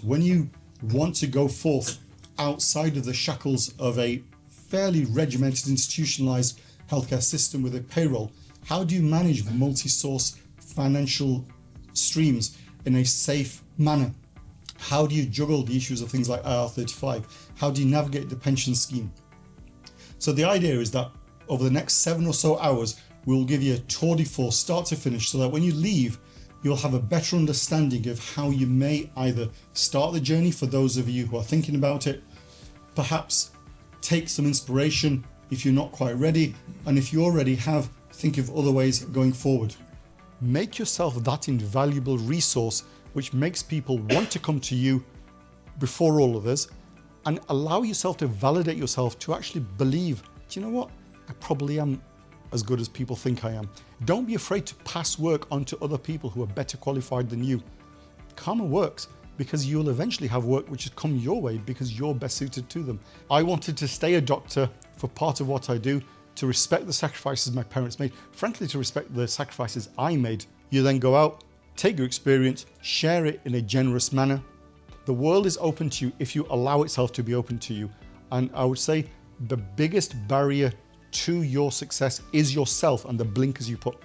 when you want to go forth outside of the shackles of a fairly regimented, institutionalized healthcare system with a payroll, how do you manage multi-source financial streams in a safe manner? How do you juggle the issues of things like IR35? How do you navigate the pension scheme? So the idea is that over the next 7 or so hours, we'll give you a tour de force, start to finish, so that when you leave, you'll have a better understanding of how you may either start the journey for those of you who are thinking about it, perhaps take some inspiration if you're not quite ready, and if you already have, think of other ways going forward. Make yourself that invaluable resource which makes people want to come to you before all others, and allow yourself to validate yourself to actually believe, do you know what? I probably am as good as people think I am. Don't be afraid to pass work on to other people who are better qualified than you. Karma works because you'll eventually have work which has come your way because you're best suited to them. I wanted to stay a doctor for part of what I do, to respect the sacrifices my parents made, frankly to respect the sacrifices I made. You then go out, take your experience, share it in a generous manner. The world is open to you if you allow itself to be open to you. And I would say the biggest barrier to your success is yourself and the blinkers you put.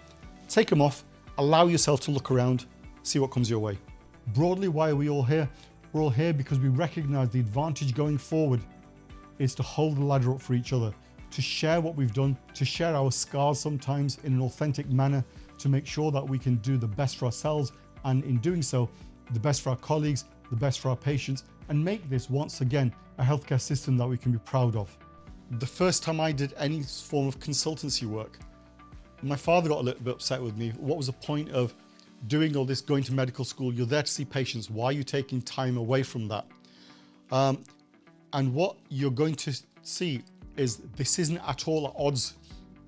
Take them off, allow yourself to look around, see what comes your way. Broadly, why are we all here? We're all here because we recognize the advantage going forward is to hold the ladder up for each other, to share what we've done, to share our scars sometimes in an authentic manner, to make sure that we can do the best for ourselves, and in doing so, the best for our colleagues, the best for our patients, and make this once again a healthcare system that we can be proud of. The first time I did any form of consultancy work, my father got a little bit upset with me. What was the point of doing all this, going to medical school? You're there to see patients. Why are you taking time away from that? And what you're going to see is this isn't at all at odds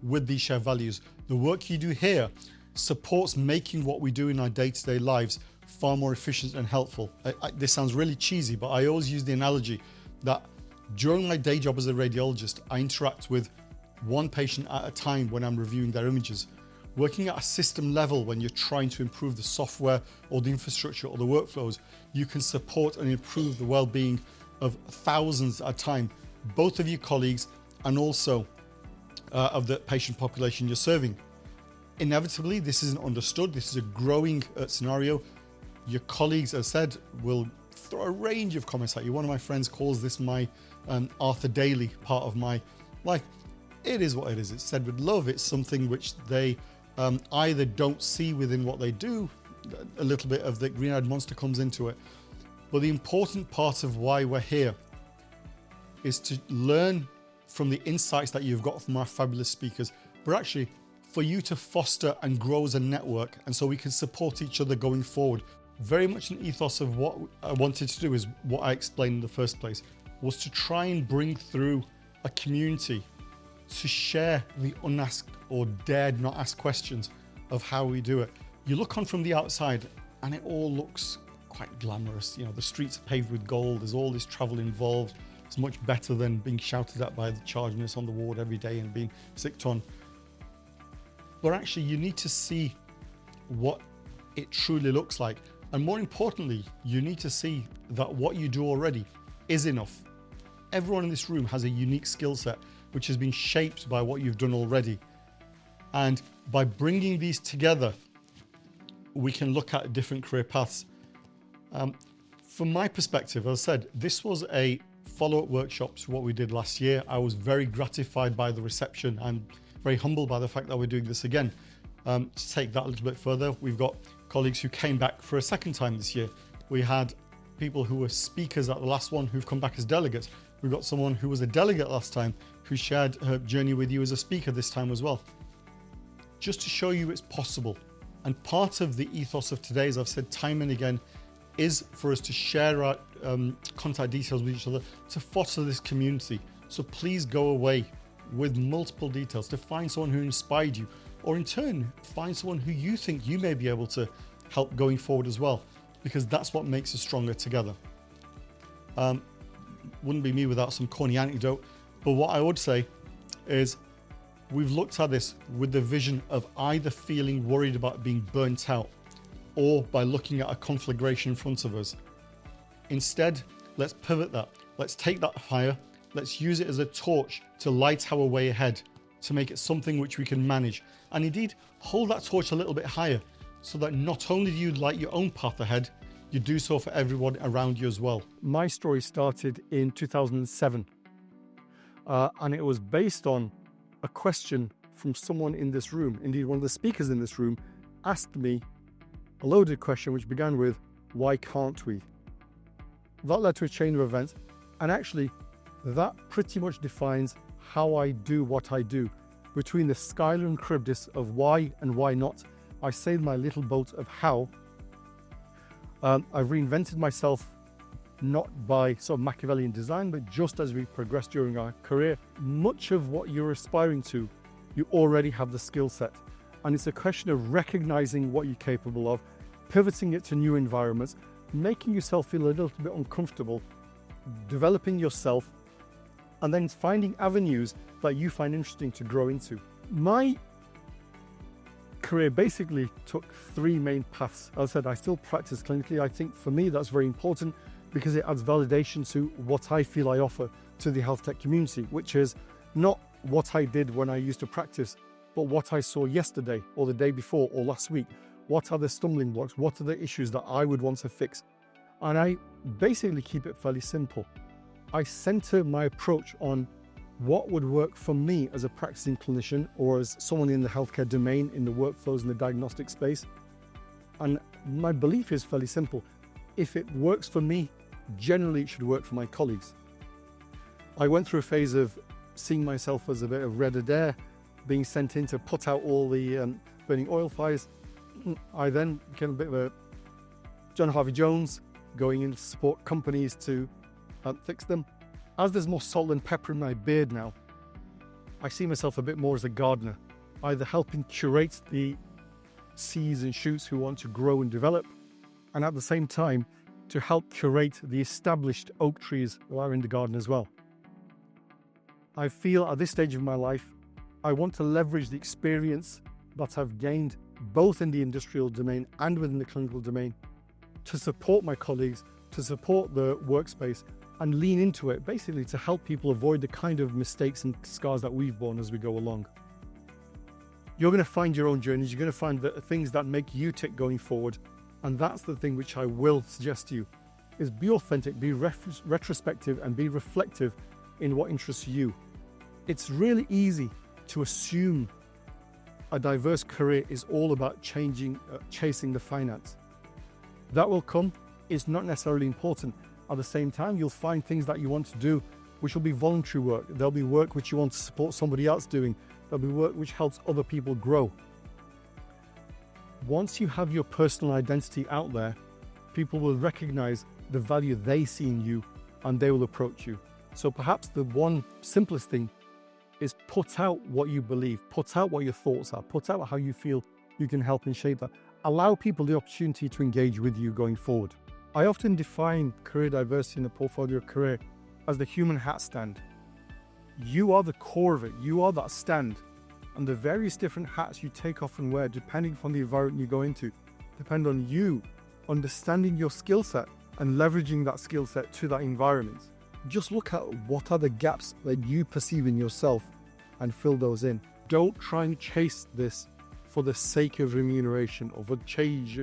with these shared values. The work you do here supports making what we do in our day-to-day lives far more efficient and helpful. This sounds really cheesy, but I always use the analogy that during my day job as a radiologist, I interact with one patient at a time when I'm reviewing their images. Working at a system level, when you're trying to improve the software or the infrastructure or the workflows, you can support and improve the well-being of thousands at a time, both of your colleagues and also of the patient population you're serving. Inevitably, this isn't understood. This is a growing scenario. Your colleagues, as I said, will throw a range of comments at you. One of my friends calls this my Arthur Daly part of my life. It is what it is. It's said with love. It's something which they either don't see within what they do. A little bit of the green-eyed monster comes into it. But the important part of why we're here is to learn from the insights that you've got from our fabulous speakers, but actually for you to foster and grow as a network, and so we can support each other going forward. Very much an ethos of what I wanted to do is what I explained in the first place, was to try and bring through a community to share the unasked or dared not ask questions of how we do it. You look on from the outside and it all looks quite glamorous. You know, the streets are paved with gold, there's all this travel involved. It's much better than being shouted at by the charge nurse on the ward every day and being sicked on. But actually you need to see what it truly looks like. And more importantly, you need to see that what you do already is enough. Everyone in this room has a unique skill set which has been shaped by what you've done already. And by bringing these together, we can look at different career paths. From my perspective, as I said, this was a follow-up workshop to what we did last year. I was very gratified by the reception and very humbled by the fact that we're doing this again. To take that a little bit further, we've got colleagues who came back for a second time this year. We had people who were speakers at the last one who've come back as delegates. We've got someone who was a delegate last time who shared her journey with you as a speaker this time as well. Just to show you it's possible. And part of the ethos of today, as I've said time and again, is for us to share our contact details with each other to foster this community. So please go away with multiple details to find someone who inspired you, or in turn, find someone who you think you may be able to help going forward as well, because that's what makes us stronger together. Wouldn't be me without some corny anecdote, but what I would say is we've looked at this with the vision of either feeling worried about being burnt out, or by looking at a conflagration in front of us, Instead, let's pivot that. Let's take that higher. Let's use it as a torch to light our way ahead, to make it something which we can manage. And indeed, hold that torch a little bit higher so that not only do you light your own path ahead, you do so for everyone around you as well. My story started in 2007, and it was based on a question from someone in this room. Indeed, one of the speakers in this room asked me a loaded question which began with, "Why can't we?" That led to a chain of events, and actually that pretty much defines how I do what I do. Between the Schuyler and Charybdis of why and why not, I sailed my little boat of how. I've reinvented myself, not by sort of Machiavellian design, but just as we progress during our career. Much of what you're aspiring to, you already have the skill set. And it's a question of recognizing what you're capable of, pivoting it to new environments, making yourself feel a little bit uncomfortable, developing yourself, and then finding avenues that you find interesting to grow into. My career basically took three main paths. As I said, I still practice clinically. I think for me that's very important because it adds validation to what I feel I offer to the health tech community, which is not what I did when I used to practice, but what I saw yesterday or the day before or last week. What are the stumbling blocks? What are the issues that I would want to fix? And I basically keep it fairly simple. I center my approach on what would work for me as a practicing clinician or as someone in the healthcare domain, in the workflows and the diagnostic space. And my belief is fairly simple. If it works for me, generally it should work for my colleagues. I went through a phase of seeing myself as a bit of Red Adair, being sent in to put out all the burning oil fires. I then became a bit of a John Harvey Jones, going in to support companies to fix them. As there's more salt and pepper in my beard now, I see myself a bit more as a gardener, either helping curate the seeds and shoots who want to grow and develop, and at the same time to help curate the established oak trees that are in the garden as well. I feel at this stage of my life, I want to leverage the experience that I've gained both in the industrial domain and within the clinical domain to support my colleagues, to support the workspace, and lean into it, basically to help people avoid the kind of mistakes and scars that we've borne as we go along. You're going to find your own journeys, you're going to find the things that make you tick going forward, and that's the thing which I will suggest to you, is be authentic, be retrospective, and be reflective in what interests you. It's really easy to assume a diverse career is all about chasing the finance. That will come, it's not necessarily important. At the same time, you'll find things that you want to do, which will be voluntary work. There'll be work which you want to support somebody else doing. There'll be work which helps other people grow. Once you have your personal identity out there, people will recognize the value they see in you and they will approach you. So perhaps the one simplest thing is put out what you believe, put out what your thoughts are, put out how you feel you can help and shape that. Allow people the opportunity to engage with you going forward. I often define career diversity in a portfolio career as the human hat stand. You are the core of it, you are that stand, and the various different hats you take off and wear depending upon the environment you go into depend on you understanding your skill set and leveraging that skill set to that environment. Just look at what are the gaps that you perceive in yourself and fill those in. Don't try and chase this for the sake of remuneration or for change,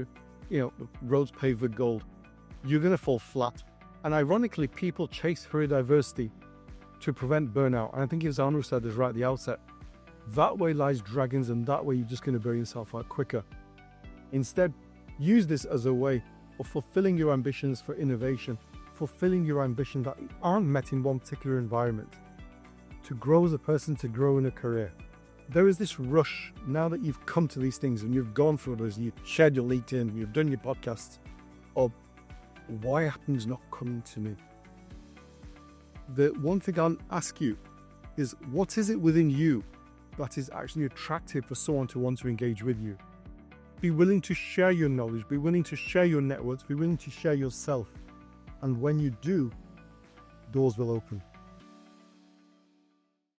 roads paved with gold. You're going to fall flat. And ironically, people chase career diversity to prevent burnout. And I think it was Arnold said this right at the outset. That way lies dragons, and that way you're just going to burn yourself out quicker. Instead, use this as a way of fulfilling your ambitions for innovation, fulfilling your ambitions that aren't met in one particular environment, to grow as a person, to grow in a career. There is this rush now that you've come to these things and you've gone through those, you've shared your LinkedIn, you've done your podcasts, of why happens not coming to me? The one thing I'll ask you is, what is it within you that is actually attractive for someone to want to engage with you? Be willing to share your knowledge, be willing to share your networks, be willing to share yourself. And when you do, doors will open.